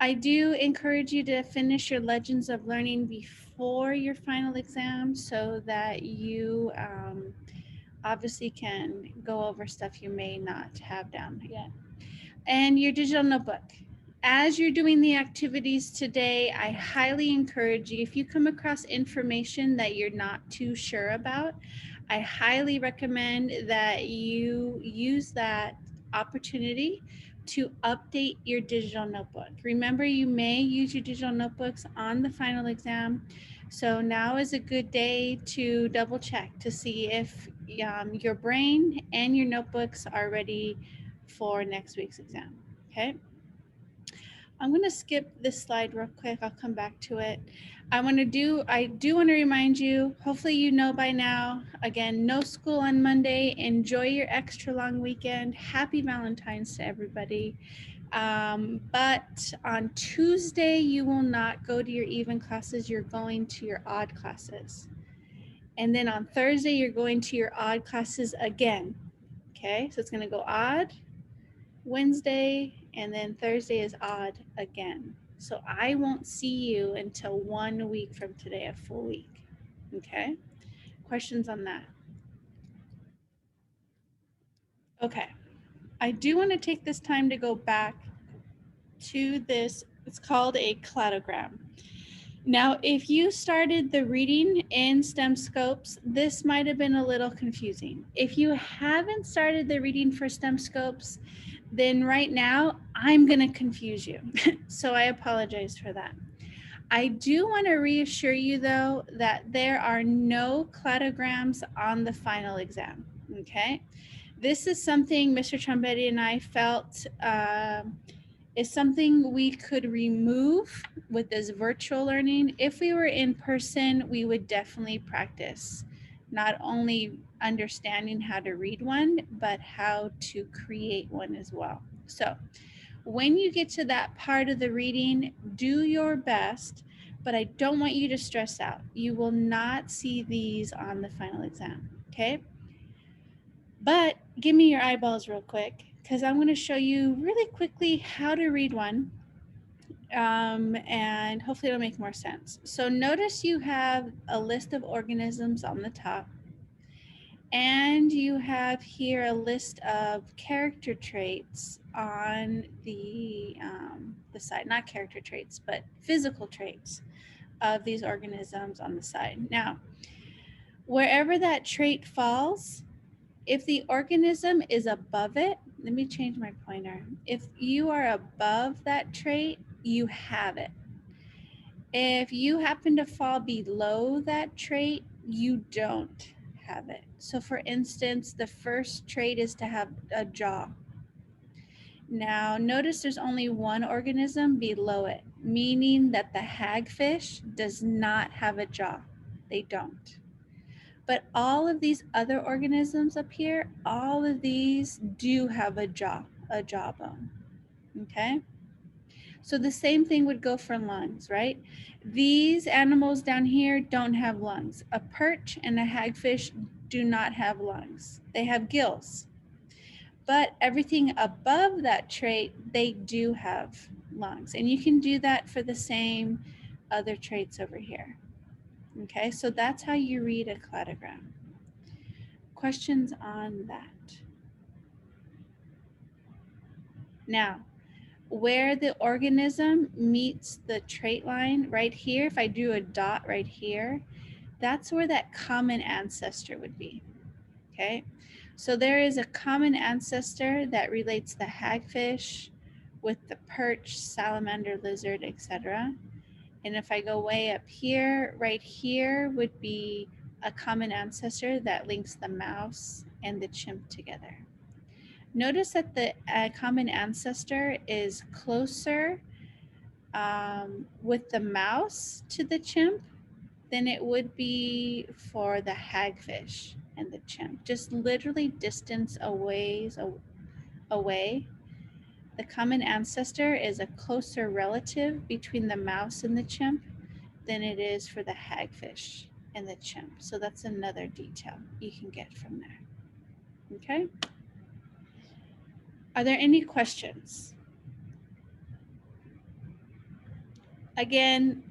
I do encourage you to finish your Legends of Learning before your final exam so that you obviously can go over stuff you may not have down yet. And your digital notebook. As you're doing the activities today, I highly encourage you, if you come across information that you're not too sure about, I highly recommend that you use that opportunity to update your digital notebook. Remember, you may use your digital notebooks on the final exam. So now is a good day to double check to see if your brain and your notebooks are ready for next week's exam. Okay. I'm going to skip this slide real quick. I'll come back to it. I do want to remind you, hopefully you know by now, again, no school on Monday. Enjoy your extra long weekend. Happy Valentine's to everybody. But on Tuesday, you will not go to your even classes. You're going to your odd classes. And then on Thursday, you're going to your odd classes again. Okay, so it's going to go odd, Wednesday, and then Thursday is odd again. So I won't see you until 1 week from today, a full week. Okay? Questions on that? Okay. I do want to take this time to go back to this. It's called a cladogram. Now, if you started the reading in STEM Scopes, this might have been a little confusing. If you haven't started the reading for STEM Scopes, then right now I'm going to confuse you. So I apologize for that. I do want to reassure you, though, that there are no cladograms on the final exam. Okay. This is something Mr. Trombetti and I felt is something we could remove with this virtual learning. If we were in person, we would definitely practice not only understanding how to read one, but how to create one as well. So when you get to that part of the reading, do your best, but I don't want you to stress out. You will not see these on the final exam, okay? But give me your eyeballs real quick, because I'm going to show you really quickly how to read one, and hopefully it'll make more sense. So notice you have a list of organisms on the top, and you have here a list of character traits on the side, not character traits, but physical traits of these organisms on the side. Now, wherever that trait falls, if the organism is above it, let me change my pointer. If you are above that trait, you have it. If you happen to fall below that trait, you don't have it. So for instance, the first trait is to have a jaw. Now notice there's only one organism below it, meaning that the hagfish does not have a jaw. They don't. But all of these other organisms up here, all of these do have a jawbone. Okay? So the same thing would go for lungs, right? These animals down here don't have lungs. A perch and a hagfish do not have lungs. They have gills. But everything above that trait, they do have lungs. And you can do that for the same other traits over here. Okay, so that's how you read a cladogram. Questions on that? Now, where the organism meets the trait line right here, if I drew a dot right here, that's where that common ancestor would be. Okay, so there is a common ancestor that relates the hagfish with the perch, salamander, lizard, etc. And if I go way up here, right here would be a common ancestor that links the mouse and the chimp together. Notice that the common ancestor is closer with the mouse to the chimp than it would be for the hagfish and the chimp. Just literally distance away. The common ancestor is a closer relative between the mouse and the chimp than it is for the hagfish and the chimp. So that's another detail you can get from there. Okay? Are there any questions? Again,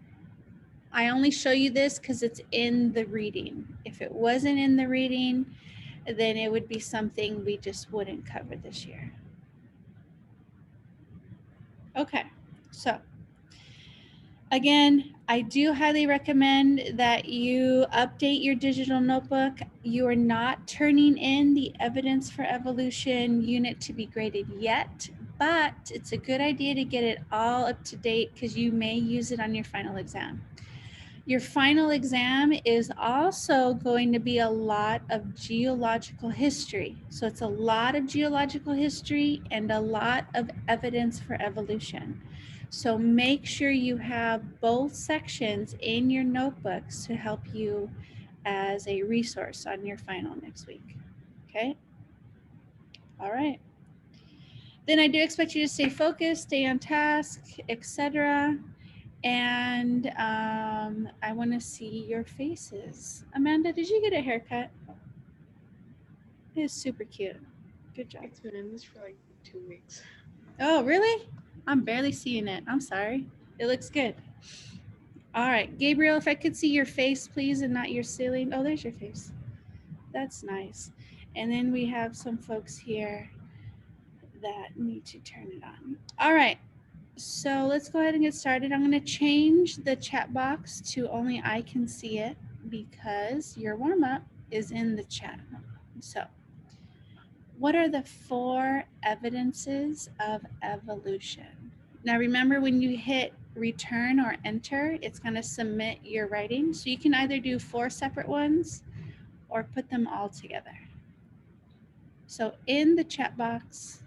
I only show you this because it's in the reading. If it wasn't in the reading, then it would be something we just wouldn't cover this year. Okay, so again, I do highly recommend that you update your digital notebook. You are not turning in the Evidence for Evolution unit to be graded yet, but it's a good idea to get it all up to date because you may use it on your final exam. Your final exam is also going to be a lot of geological history. So it's a lot of geological history and a lot of evidence for evolution. So make sure you have both sections in your notebooks to help you as a resource on your final next week. Okay? All right. Then I do expect you to stay focused, stay on task, etc. And I want to see your faces. Amanda, did you get a haircut? It is super cute. Good job. It's been in this for like 2 weeks. Oh, really? I'm barely seeing it. I'm sorry. It looks good. All right, Gabriel, if I could see your face, please, and not your ceiling. Oh, there's your face. That's nice. And then we have some folks here that need to turn it on. All right. So let's go ahead and get started. I'm going to change the chat box to only I can see it because your warm up is in the chat. So, what are the 4 evidences of evolution? Now, remember when you hit return or enter, it's going to submit your writing. So, you can either do 4 separate ones or put them all together. So, in the chat box,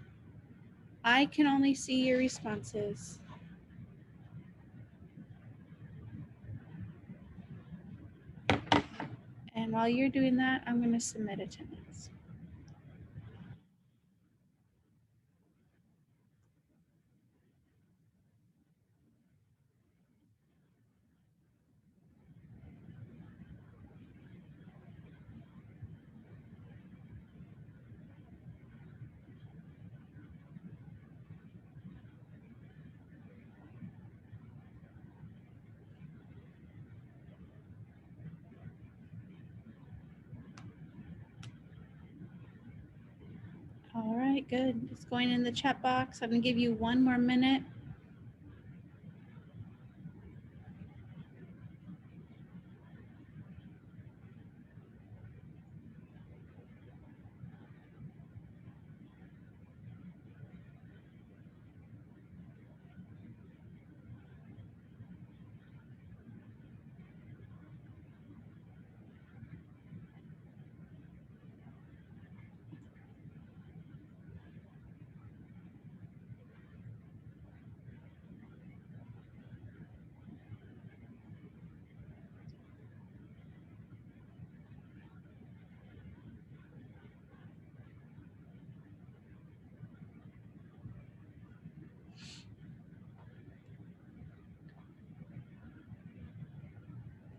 I can only see your responses. And while you're doing that, I'm going to submit attendance. All right, good. It's going in the chat box. I'm going to give you 1 more minute.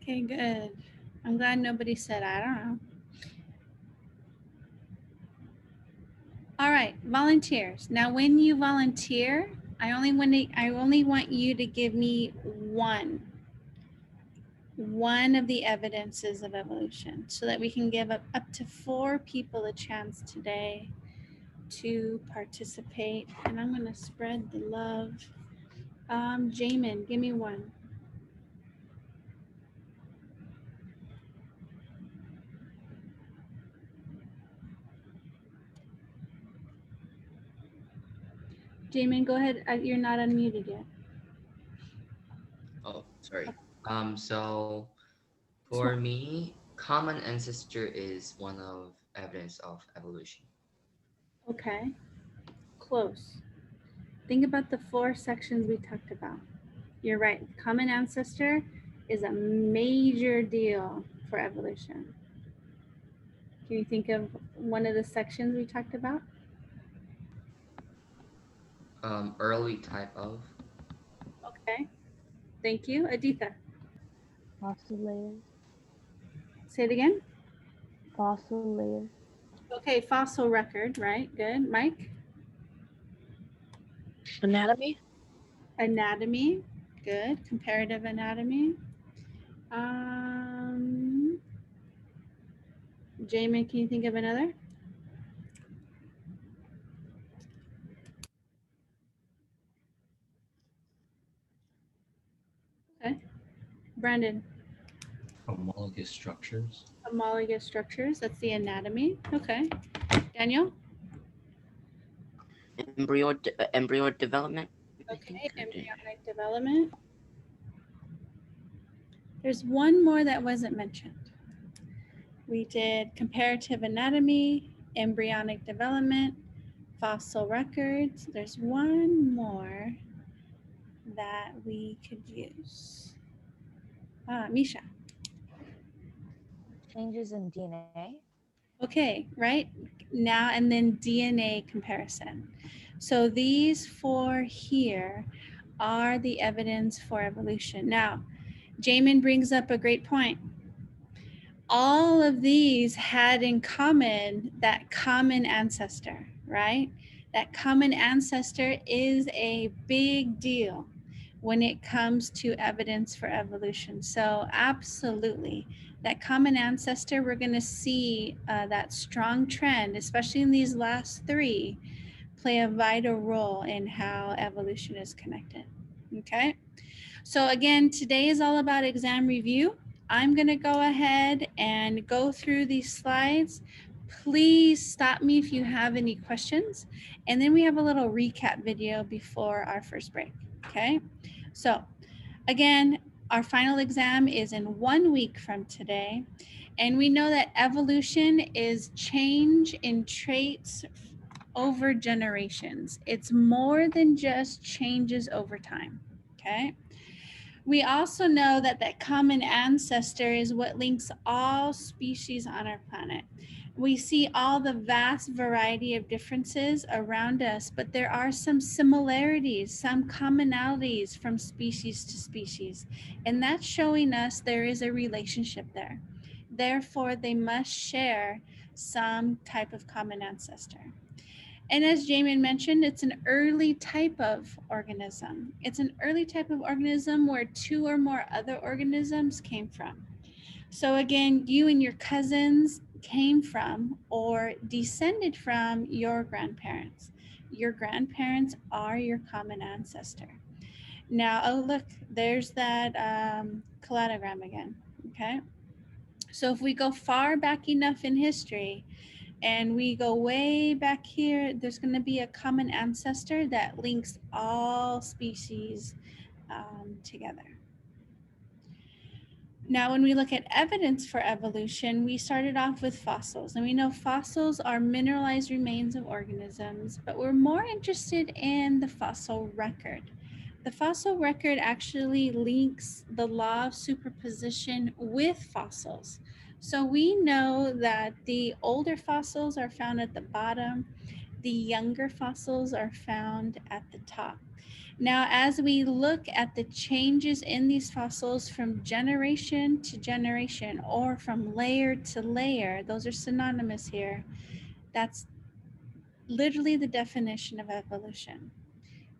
Okay, good. I'm glad nobody said I don't know. All right, volunteers. Now, when you volunteer, I only want you to give me one of the evidences of evolution so that we can give up to 4 people a chance today to participate. And I'm going to spread the love. Jamin, give me one. Jamin, go ahead. You're not unmuted yet. Oh, sorry. So So, for me, common ancestor is one of evidence of evolution. okay, close. Think about the 4 sections we talked about. You're right. Common ancestor is a major deal for evolution. Can you think of one of the sections we talked about? Early type of. Okay. Thank you. Aditha, Fossil layers. say it again. Fossil layers. Okay, fossil record, right? Good. Mike? Anatomy. Anatomy. Good. Comparative anatomy. Jamin, can you think of another? Okay. Brandon. Homologous structures. Homologous structures. That's the anatomy. Okay. Daniel. Embryo development. I Okay. think I did. Embryonic development. There's one more that wasn't mentioned. We did comparative anatomy, embryonic development, fossil records. There's one more that we could use. Misha. Changes in DNA. Okay, right now and then DNA comparison. So these four here are the evidence for evolution. Now, Jamin brings up a great point. All of these had in common that common ancestor, right? That common ancestor is a big deal when it comes to evidence for evolution. So absolutely, that common ancestor, we're going to see that strong trend, especially in these last three, play a vital role in how evolution is connected. Okay. So again, today is all about exam review. I'm going to go ahead and go through these slides. Please stop me if you have any questions. And then we have a little recap video before our first break. Okay. So again, our final exam is in 1 week from today. And we know that evolution is change in traits over generations. It's more than just changes over time. Okay. We also know that that common ancestor is what links all species on our planet. We see all the vast variety of differences around us, but there are some similarities, some commonalities from species to species, and that's showing us there is a relationship there. Therefore, they must share some type of common ancestor. And as Jamin mentioned, it's an early type of organism. It's an early type of organism where two or more other organisms came from. So again, you and your cousins came from or descended from your grandparents. Your grandparents are your common ancestor. Now, oh look, there's that cladogram again, okay? So if we go far back enough in history, and we go way back here, there's going to be a common ancestor that links all species together. Now, when we look at evidence for evolution, we started off with fossils, and we know fossils are mineralized remains of organisms, but we're more interested in the fossil record. The fossil record actually links the law of superposition with fossils. So we know that the older fossils are found at the bottom, the younger fossils are found at the top. Now, as we look at the changes in these fossils from generation to generation or from layer to layer, those are synonymous here. That's literally the definition of evolution.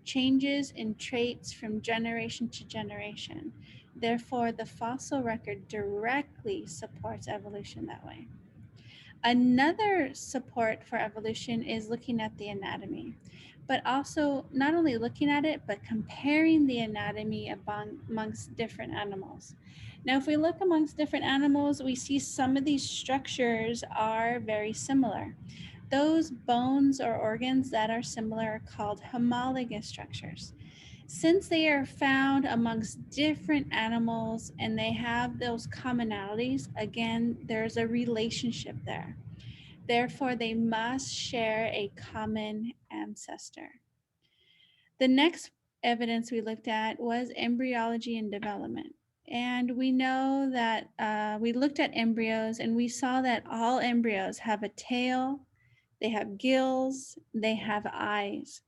Changes in traits from generation to generation. Therefore, the fossil record directly supports evolution that way. Another support for evolution is looking at the anatomy, but also not only looking at it, but comparing the anatomy amongst different animals. Now, if we look amongst different animals, we see some of these structures are very similar. Those bones or organs that are similar are called homologous structures. Since they are found amongst different animals and they have those commonalities, again, there's a relationship there. Therefore, they must share a common ancestor. The next evidence we looked at was embryology and development. And we know that we looked at embryos and we saw that all embryos have a tail, they have gills, they have eyes.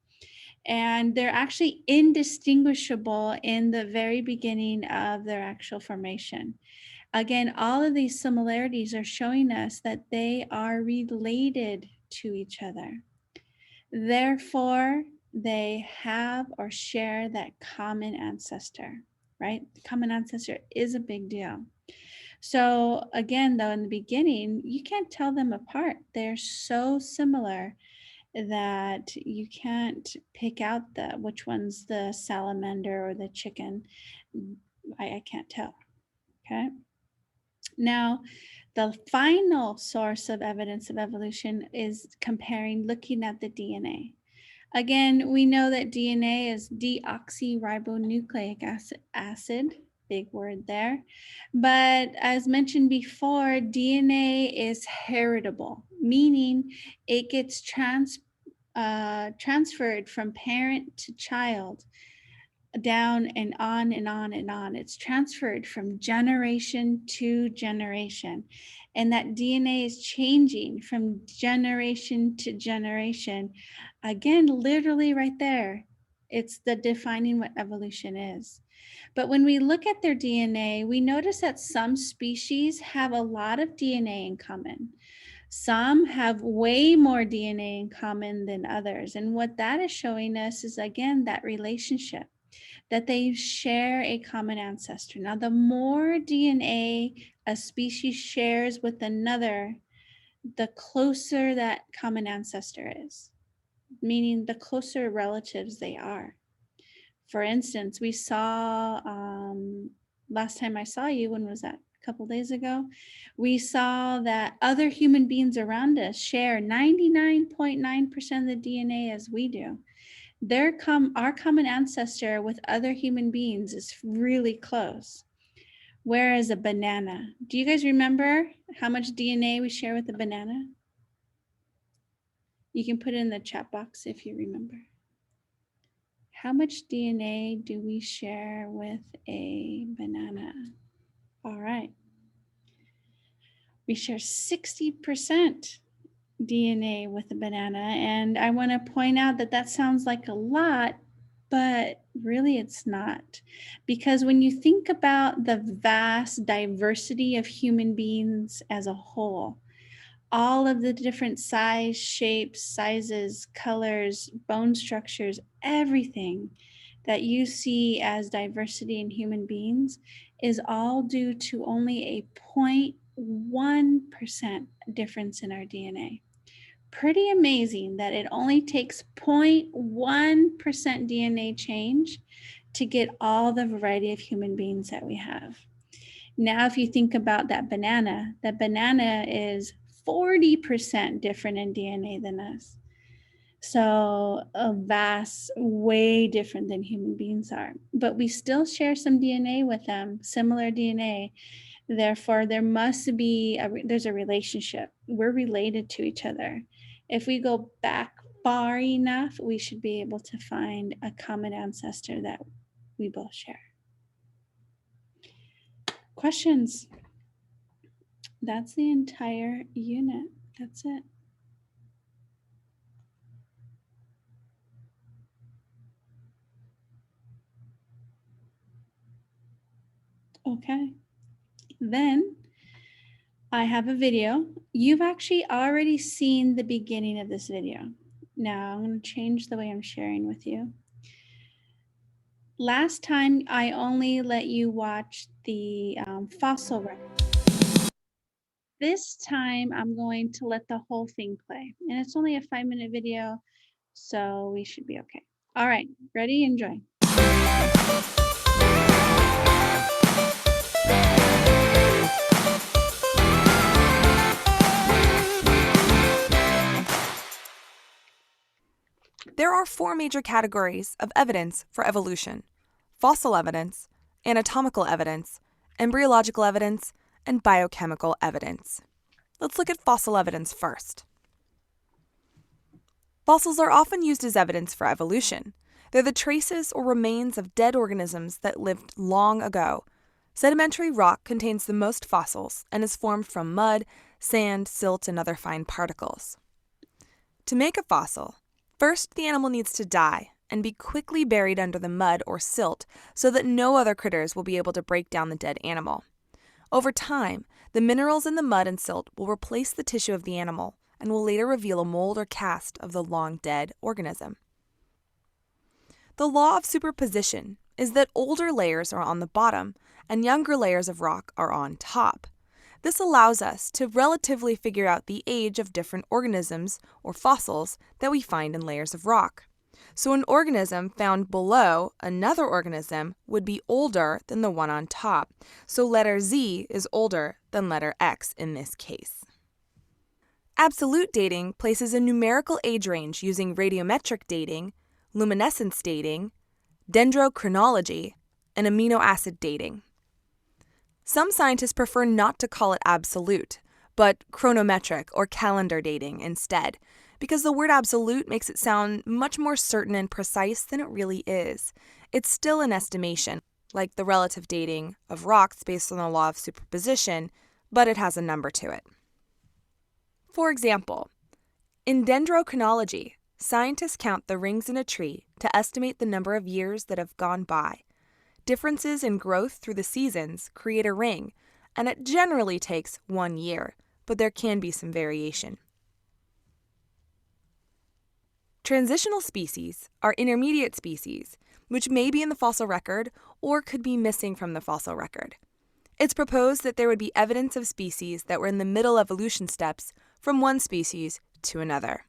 And they're actually indistinguishable in the very beginning of their actual formation. Again, all of these similarities are showing us that they are related to each other. Therefore, they have or share that common ancestor, right? The common ancestor is a big deal. So again, though, in the beginning, you can't tell them apart. They're so similar that you can't pick out which one's the salamander or the chicken. I can't tell. Okay. Now, the final source of evidence of evolution is looking at the DNA. Again, we know that DNA is deoxyribonucleic acid, big word there. But as mentioned before, DNA is heritable, meaning it gets transferred from parent to child, down and on and on and on. It's transferred from generation to generation. And that DNA is changing from generation to generation. Again, literally right there, it's the defining what evolution is. But when we look at their DNA, we notice that some species have a lot of DNA in common. Some have way more DNA in common than others. And what that is showing us is, again, that relationship, that they share a common ancestor. Now, the more DNA a species shares with another, the closer that common ancestor is, meaning the closer relatives they are. For instance, we saw, last time I saw you, when was that? A couple days ago? We saw that other human beings around us share 99.9% of the DNA as we do. Our common ancestor with other human beings is really close. Whereas a banana, do you guys remember how much DNA we share with a banana? You can put it in the chat box if you remember. How much DNA do we share with a banana? All right. We share 60% DNA with a banana. And I want to point out that that sounds like a lot, but really it's not. Because when you think about the vast diversity of human beings as a whole, all of the different shapes, sizes, colors, bone structures, everything that you see as diversity in human beings is all due to only a 0.1% difference in our DNA. Pretty amazing that it only takes 0.1% DNA change to get all the variety of human beings that we have. Now, if you think about that banana is 40% different in DNA than us. So a vast, way different than human beings are. But we still share some DNA with them, similar DNA. Therefore, there must be, there's a relationship. We're related to each other. If we go back far enough, we should be able to find a common ancestor that we both share. Questions? That's the entire unit. That's it. Okay. Then I have a video. You've actually already seen the beginning of this video. Now I'm going to change the way I'm sharing with you. Last time I only let you watch the fossil record. This time I'm going to let the whole thing play. And it's only a 5-minute video, so we should be okay. All right, ready? Enjoy. There are 4 major categories of evidence for evolution: fossil evidence, anatomical evidence, embryological evidence, and biochemical evidence. Let's look at fossil evidence first. Fossils are often used as evidence for evolution. They're the traces or remains of dead organisms that lived long ago. Sedimentary rock contains the most fossils and is formed from mud, sand, silt, and other fine particles. To make a fossil, first the animal needs to die and be quickly buried under the mud or silt so that no other critters will be able to break down the dead animal. Over time, the minerals in the mud and silt will replace the tissue of the animal and will later reveal a mold or cast of the long-dead organism. The law of superposition is that older layers are on the bottom and younger layers of rock are on top. This allows us to relatively figure out the age of different organisms or fossils that we find in layers of rock. So an organism found below another organism would be older than the one on top. So letter Z is older than letter X in this case. Absolute dating places a numerical age range using radiometric dating, luminescence dating, dendrochronology, and amino acid dating. Some scientists prefer not to call it absolute, but chronometric or calendar dating instead, because the word absolute makes it sound much more certain and precise than it really is. It's still an estimation, like the relative dating of rocks based on the law of superposition, but it has a number to it. For example, in dendrochronology, scientists count the rings in a tree to estimate the number of years that have gone by. Differences in growth through the seasons create a ring, and it generally takes 1 year, but there can be some variation. Transitional species are intermediate species, which may be in the fossil record or could be missing from the fossil record. It's proposed that there would be evidence of species that were in the middle evolution steps from one species to another.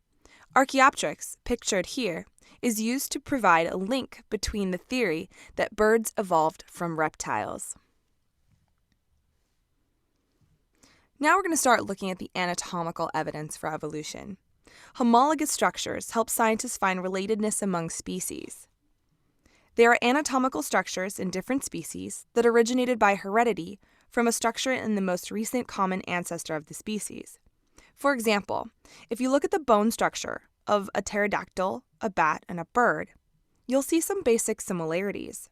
Archaeopteryx, pictured here, is used to provide a link between the theory that birds evolved from reptiles. Now we're going to start looking at the anatomical evidence for evolution. Homologous structures help scientists find relatedness among species. There are anatomical structures in different species that originated by heredity from a structure in the most recent common ancestor of the species. For example, if you look at the bone structure of a pterodactyl, a bat, and a bird, you'll see some basic similarities.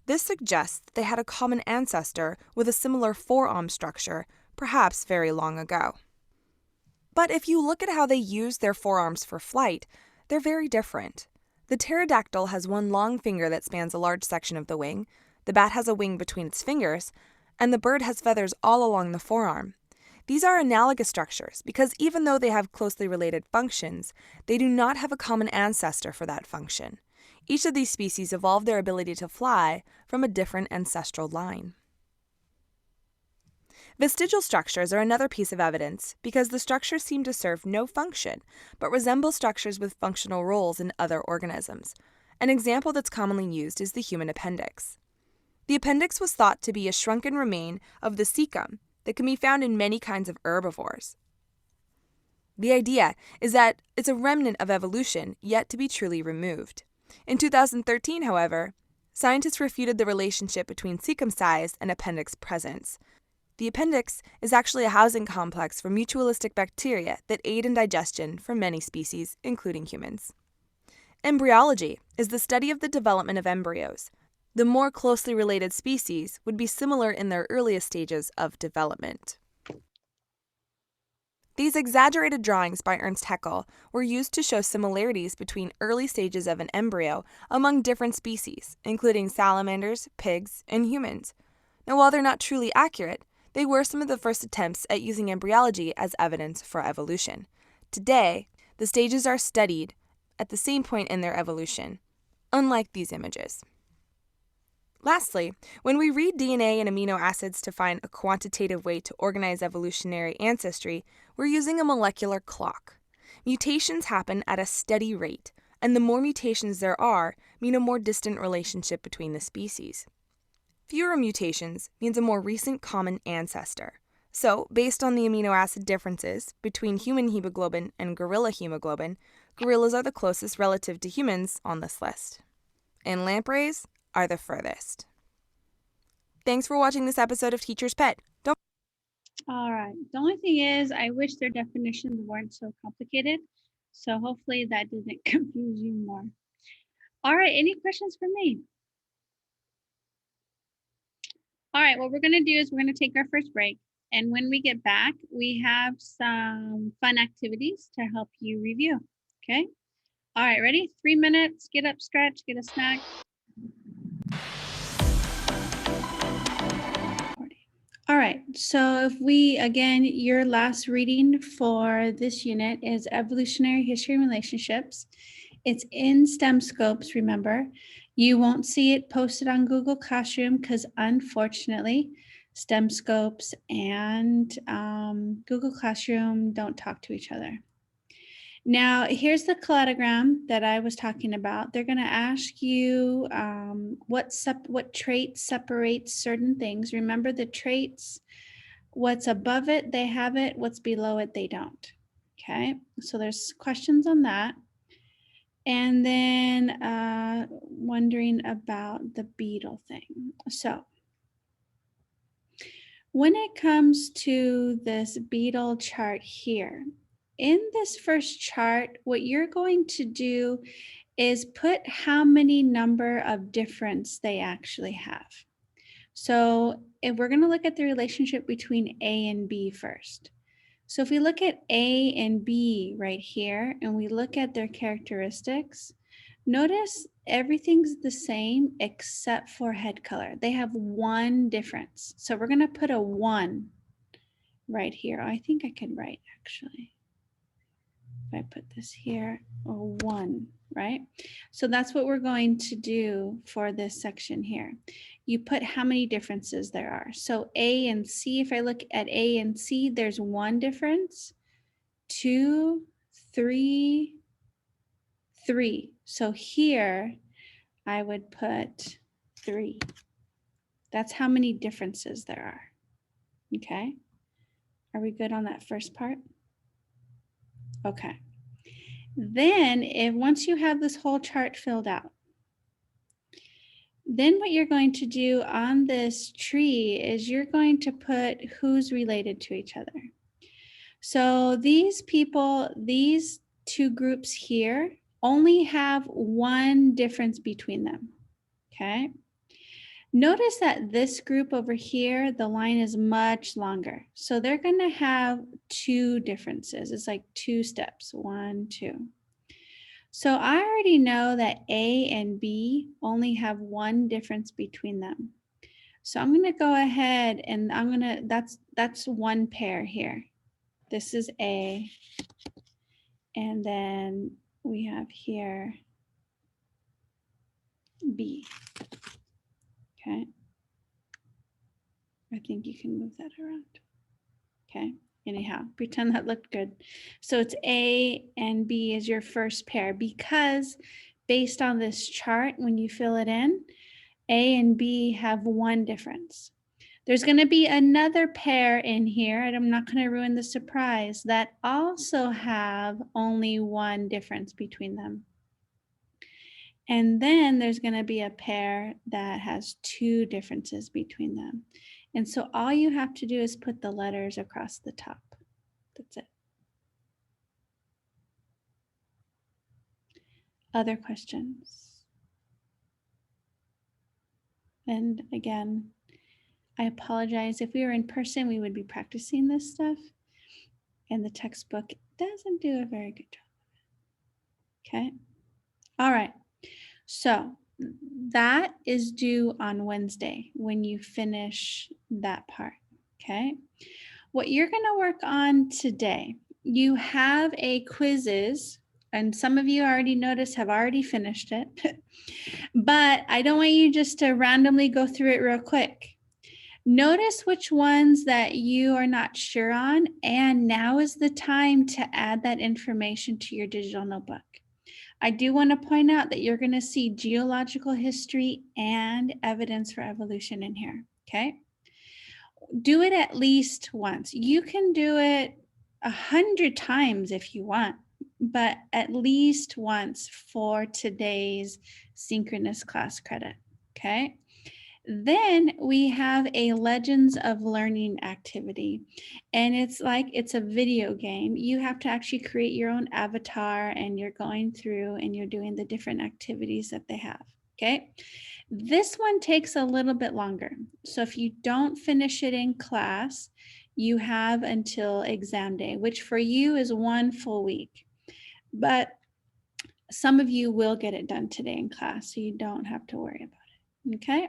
This suggests that they had a common ancestor with a similar forearm structure, perhaps very long ago. But if you look at how they use their forearms for flight, they're very different. The pterodactyl has one long finger that spans a large section of the wing, the bat has a wing between its fingers, and the bird has feathers all along the forearm. These are analogous structures because even though they have closely related functions, they do not have a common ancestor for that function. Each of these species evolved their ability to fly from a different ancestral line. Vestigial structures are another piece of evidence because the structures seem to serve no function, but resemble structures with functional roles in other organisms. An example that's commonly used is the human appendix. The appendix was thought to be a shrunken remain of the cecum that can be found in many kinds of herbivores. The idea is that it's a remnant of evolution yet to be truly removed. In 2013, however, scientists refuted the relationship between cecum size and appendix presence. The appendix is actually a housing complex for mutualistic bacteria that aid in digestion for many species, including humans. Embryology is the study of the development of embryos. The more closely related species would be similar in their earliest stages of development. These exaggerated drawings by Ernst Haeckel were used to show similarities between early stages of an embryo among different species, including salamanders, pigs, and humans. Now, while they're not truly accurate, they were some of the first attempts at using embryology as evidence for evolution. Today, the stages are studied at the same point in their evolution, unlike these images. Lastly, when we read DNA and amino acids to find a quantitative way to organize evolutionary ancestry, we're using a molecular clock. Mutations happen at a steady rate, and the more mutations there are mean a more distant relationship between the species. Fewer mutations means a more recent common ancestor. So, based on the amino acid differences between human hemoglobin and gorilla hemoglobin, gorillas are the closest relative to humans on this list. And lampreys are the furthest. Thanks for watching this episode of Teacher's Pet. All right. The only thing is, I wish their definitions weren't so complicated. So hopefully that doesn't confuse you more. All right. Any questions for me? All right. What we're going to do is we're going to take our first break. And when we get back, we have some fun activities to help you review. Okay. All right. Ready? 3 minutes. Get up, stretch, get a snack. All right, so if we, again, your last reading for this unit is Evolutionary History and Relationships. It's in STEM Scopes, remember. You won't see it posted on Google Classroom because unfortunately, STEM Scopes and Google Classroom don't talk to each other. Now, here's the cladogram that I was talking about. They're going to ask you what traits separate certain things. Remember the traits, what's above it, they have it, what's below it, they don't. Okay, so there's questions on that. And then wondering about the beetle thing. So when it comes to this beetle chart here, in this first chart, what you're going to do is put how many number of difference they actually have. So if we're going to look at the relationship between A and B first. So if we look at A and B right here, and we look at their characteristics, notice everything's the same except for head color. They have one difference. So we're going to put a 1 right here. I think I could write actually. If I put this here, a 1, right? So that's what we're going to do for this section here. You put how many differences there are. So A and C, if I look at A and C, there's 1 difference, 2, 3, 3. So here I would put 3. That's how many differences there are. Okay. Are we good on that first part? Okay. Then once you have this whole chart filled out, then what you're going to do on this tree is you're going to put who's related to each other. So these people, these 2 groups here only have 1 difference between them, okay? Notice that this group over here, the line is much longer. So they're gonna have 2 differences. It's like 2 steps, 1, 2. So I already know that A and B only have 1 difference between them. So I'm gonna go ahead and that's 1 pair here. This is A, and then we have here B. Okay. I think you can move that around. Okay. Anyhow, pretend that looked good. So it's A and B is your first pair because based on this chart, when you fill it in, A and B have 1 difference. There's going to be another pair in here, and I'm not going to ruin the surprise, that also have only 1 difference between them. And then there's going to be a pair that has 2 differences between them. And so all you have to do is put the letters across the top. That's it. Other questions? And again, I apologize. If we were in person, we would be practicing this stuff. And the textbook doesn't do a very good job. Okay. All right. So that is due on Wednesday when you finish that part. Okay. What you're going to work on today, you have a quizzes, and some of you already noticed have already finished it, but I don't want you just to randomly go through it real quick. Notice which ones that you are not sure on, and now is the time to add that information to your digital notebook. I do want to point out that you're going to see geological history and evidence for evolution in here, okay? Do it at least once. You can do it 100 times if you want, but at least once for today's synchronous class credit, okay? Then we have a Legends of Learning activity, and it's like it's a video game. You have to actually create your own avatar, and you're going through and you're doing the different activities that they have, okay? This one takes a little bit longer. So if you don't finish it in class, you have until exam day, which for you is 1 full week. But some of you will get it done today in class, so you don't have to worry about it, okay?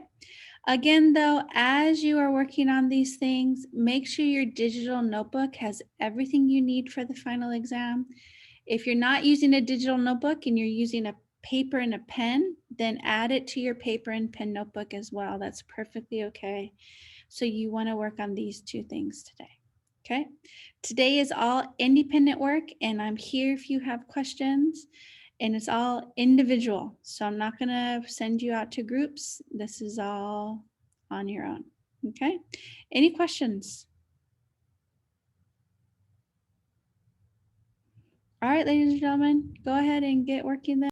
Again, though, as you are working on these things, make sure your digital notebook has everything you need for the final exam. If you're not using a digital notebook and you're using a paper and a pen, then add it to your paper and pen notebook as well. That's perfectly okay. So you want to work on these two things today. Okay. Today is all independent work, and I'm here if you have questions, and it's all individual. So I'm not going to send you out to groups. This is all on your own. Okay. Any questions? All right, ladies and gentlemen, go ahead and get working then.